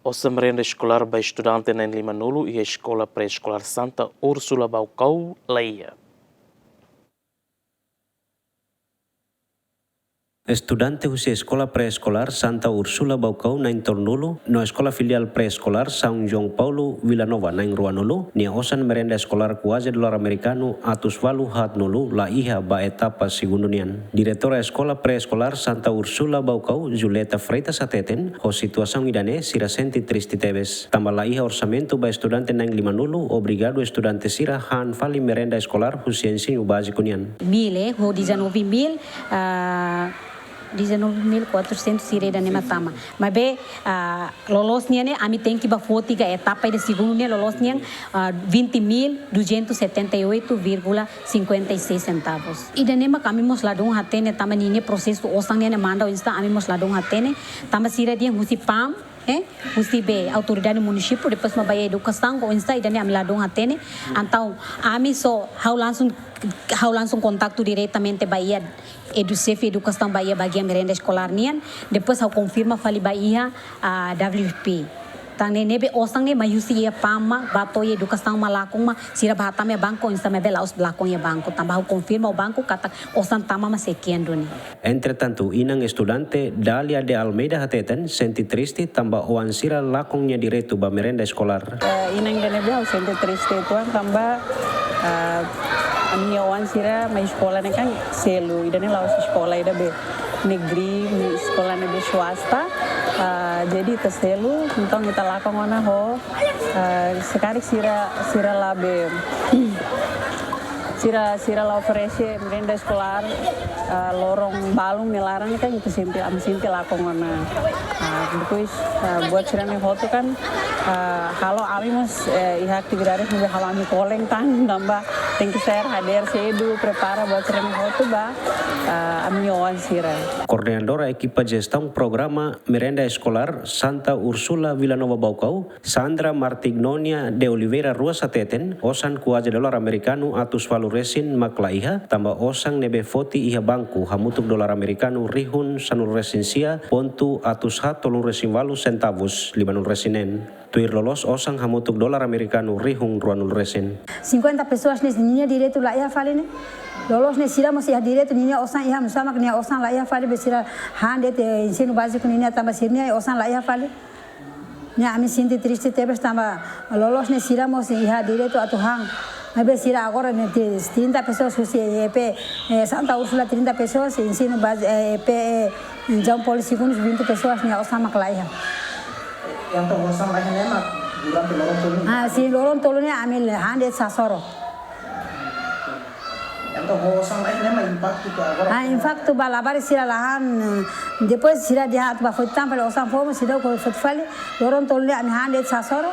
Ossa merenda escolar para estudante na Lima Nulu e a escola pré-escolar Santa Úrsula Baucau, Leia. Estudante usia escola pré-escolar Santa Úrsula Baucau na Nulu, no escola filial pré-escolar São João Paulo Villanova na Ruanulu, nia osan merenda escolar quase dolar americano atus valu hat nulu la iha ba etapa segundunian. Diretora escola pré-escolar Santa Úrsula Baucau, Julieta Freitas Ateten, ho situação idane sira senti tristi tebes. Tambah la iha orçamento ba estudante na Lima Nulu, obrigado estudante sira han fali merenda escolar usia ensino básico nian. Mil, ho 19.000, 19.400 sireda nema tama. Mas be lolosnya ne ami tem que ba fotiga etapa de segundo ne lolosnya 20.278,56 centavos. E de nema kami mos ladong hatene tama nini processo osang ne manda insta ami mos ladong hatene tama sira dia musi pam mesti be autoridade município depois mabaya educação com insta idane ami ladong hatene então ami so how langsung contato diretamente Bahia Educef Educação Bahia bagian merenda escolar nian depois ao confirma fali Bahia a WP tang nebe osang ne mayusi ya pama bato ya educação malakong ma sira bahata me banco insta me bela os blakong ya banco tambah ao confirma o banco kata osang tama ma sekian doni. Entretanto, inang estudante Dalia de Almeida Hateten senti triste tambah oan sira lakongnya diretu ba merenda escolar. Inang nebe au senti triste tuan tambah Amia wan sira mai sekolah kan selu idane laos sekolah ida be negeri sekolah be swasta jadi terselu tentang kita lakon ona ho sekarang sira labe sira la operasi merenda sekolah lorong balung melarang kan itu simpel lakon ona depois buat sira ne foto kan kalau ami mas aktividades juga kalau ami koleng kan tambah tem que ser hadir cedo prepara buat sira ne foto ba ami oan sira. Coordenadora equipa gestão programa merenda escolar Santa Úrsula Villanova Baucau, Sandra Martignonia de Oliveira Rua Sateten, osan kuaja dolar americano atus valu resin maklaiha, tambah osang nebe foti iha bangku hamutuk dolar americano rihun sanul resinsia pontu atus hat tolong resin valu centavos libanul resinen. Tuir lolos osang hamutuk dolar americano rihung ruanul resin. 50 pessoas nesse linha direito lá ia fale né. Lolos ne sira mos ia direto ninya osan ia musama knia osan la ia fale besira hande te ensino básico ninya tamba sirnia osan la ia fale. Nya ami sinti triste tebes tamba lolos ne sira mos ia direto atuhang. Mas sira agora ne 30 pessoas usi EP Santa Úrsula 30 pessoas ensino básico EP João Paulo II 20 pessoas nia osan maklaiha. Yang terusan lainnya mak durante lorong tolong. Si lorong tolongnya amil hande sasoro. Yang terusan lainnya mak impacto ke agora. Impacto balabar sira lahan depois sira dia atba foi tampa osang fomo sira ko fotfali lorong tolongnya ami hande sasoro.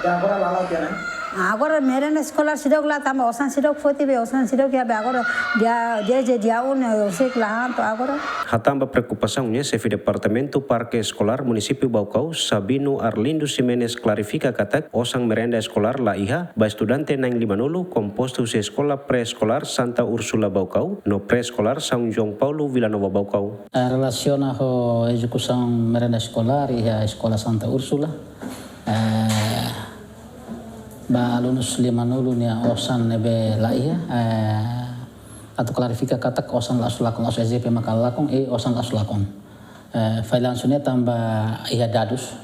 Ya agora lalau tiana. Agora merenda escolar sira la tamba osang sira foti be osang sira que agora dia un eu sei que lahan to agora. Hatamba preocupaçãonya chefe departamento parque escolar município Baucau Sabino Arlindo Ximenes clarifica katak osang merenda escolar la iha ba estudante nang Limanulu composto se escola pré-escolar Santa Úrsula Baucau no pré-escolar São João Paulo Villanova Baucau. Relaciona com a execução merenda escolar e a escola Santa Úrsula. Ba alunus Limanulu nia osan nebe la iha atau klarifika katak osan la sulakon os SJP makalakon osan la sulakon. Failansunya tambah iha dadus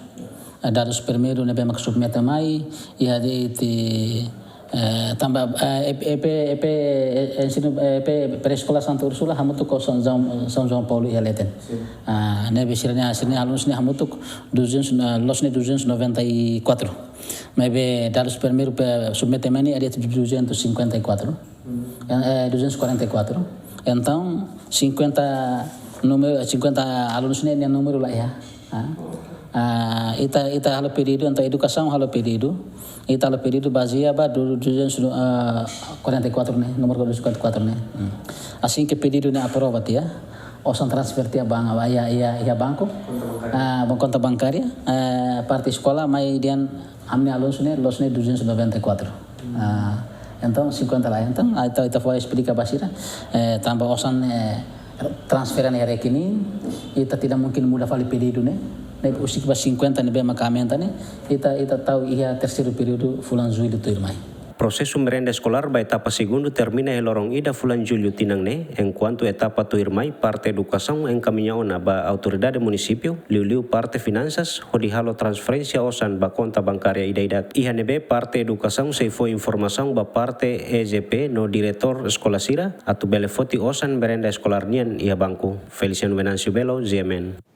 primeiro nebe mak submeta mai iha de tambah EP ensino EP presekolah Santa Úrsula hamutuk osan São João Paulo iha leten. Nebe sirnya alunusnya hamutuk 294. Mas dados primeiro submeta mai ada 254. 244. Então, 50 alunos ini número lah ya. Ita halo pedido, então educação halo pedido. Ita halo pedido baseia ba 244 nih, nomor 244 nih. Assim que pedido ne aprova ya. Osan transfer tia bang ya banco. Conta bancária. Parte escola mai dian amne alunos ne 294. Então 50 lá então ita foi explicar basira tambah osan transferan ya rekening ita tidak mungkin mudah fali pedido ne nebe usik ba 50 nebe makamenta ne ita tahu ia terceiro período fulan Julio tu irmai. Proseso merenda escolar ba etapa segundo termina el lorong ida fulan julio tinangne, en cuanto etapa tu irmai parte educação encaminhada ba autoridade município, liu parte finanças, hodihalo transferência osan ba conta bancária ida ihanebe parte educação se foi informação ba parte EGP no diretor escola sira, atu belefoti osan merenda escolar nian ia banco. Feliciano Venancio Belo, GMN.